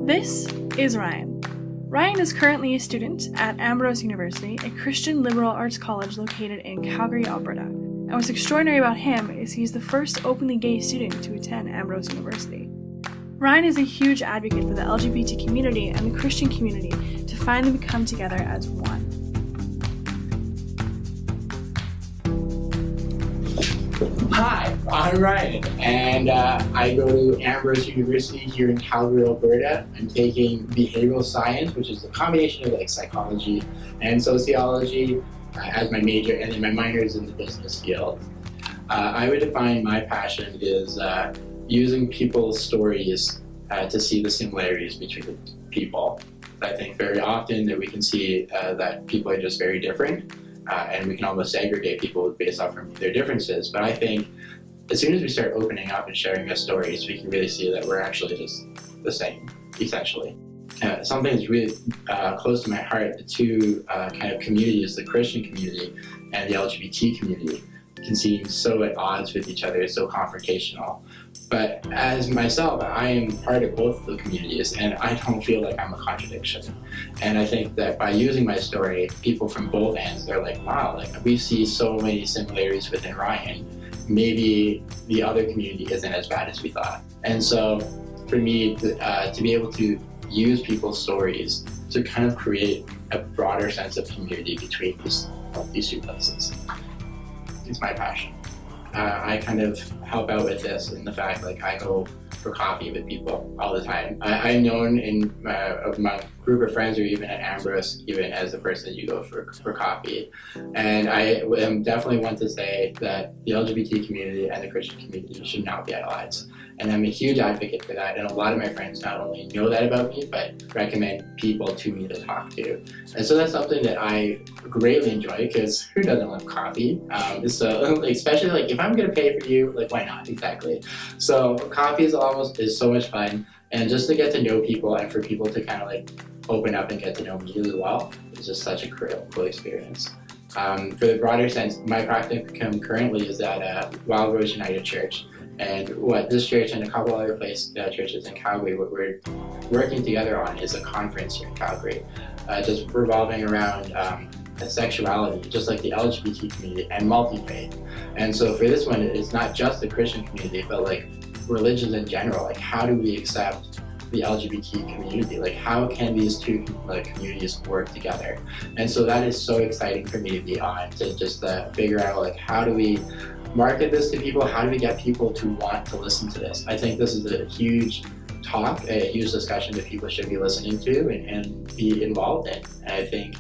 This is Ryan. Ryan is currently a student at Ambrose University, a Christian liberal arts college located in Calgary, Alberta. And what's extraordinary about him is he's the first openly gay student to attend Ambrose University. Ryan is a huge advocate for the LGBT community and the Christian community to finally come together as one. Hi, I'm Ryan, and I go to Ambrose University here in Calgary, Alberta. I'm taking behavioral science, which is a combination of psychology and sociology as my major, and then my minor is in the business field. I would define my passion is using people's stories to see the similarities between people. I think very often that we can see that people are just very different. And we can almost segregate people based off from their differences. But I think as soon as we start opening up and sharing our stories, we can really see that we're actually just the same, essentially. Something that's really close to my heart, the two kind of communities, the Christian community and the LGBT community, can seem so at odds with each other, so confrontational. But as myself, I am part of both of the communities, and I don't feel like I'm a contradiction. And I think that by using my story, people from both ends, they're like, wow, we see so many similarities within Ryan. Maybe the other community isn't as bad as we thought. And so for me, to be able to use people's stories to kind of create a broader sense of community between these two places. It's my passion. I kind of help out with this in the fact I go for coffee with people all the time. I'm known in my group of friends or even at Ambrose, even as the person you go for coffee. And I am definitely want to say that the LGBT community and the Christian community should not be at odds. And I'm a huge advocate for that. And a lot of my friends not only know that about me, but recommend people to me to talk to. And so that's something that I greatly enjoy, because who doesn't love coffee? So especially if I'm gonna pay for you, why not? Exactly. So coffee is so much fun, and just to get to know people and for people to kind of open up and get to know me as well is just such a cool experience. For the broader sense, my practicum currently is at Wild Rose United Church. And what this church and a couple other churches in Calgary, what we're working together on is a conference here in Calgary, just revolving around sexuality, just like the LGBT community, and multi-faith. And so for this one, it's not just the Christian community, but religions in general. How do we accept the LGBT community? How can these two communities work together? And so that is so exciting for me to be on, to just figure out how do we market this to people? How do we get people to want to listen to this? I think this is a huge talk, a huge discussion that people should be listening to and be involved in. And I think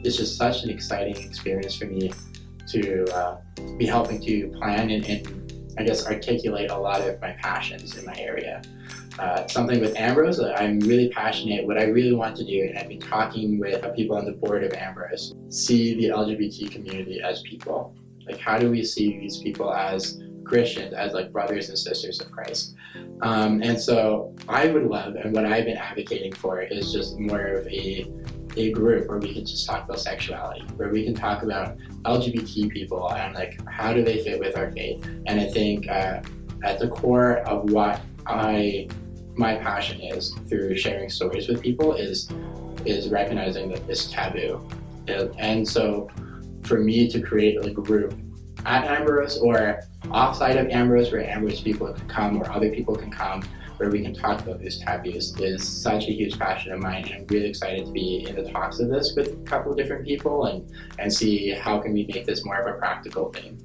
it's just such an exciting experience for me to be helping to plan and I guess articulate a lot of my passions in my area. Something with Ambrose, I'm really passionate. What I really want to do, and I've been talking with people on the board of Ambrose, see the LGBT community as people. How do we see these people as Christians, as brothers and sisters of Christ? And so I would love, and what I've been advocating for is just more of a group where we can just talk about sexuality, where we can talk about LGBT people and how do they fit with our faith. And I think at the core of what my passion is through sharing stories with people is recognizing that it's taboo. And so for me to create a group at Ambrose or offside of Ambrose, where Ambrose people can come or other people can come, where we can talk about these taboos, is such a huge passion of mine. And I'm really excited to be in the talks of this with a couple of different people and see how can we make this more of a practical thing.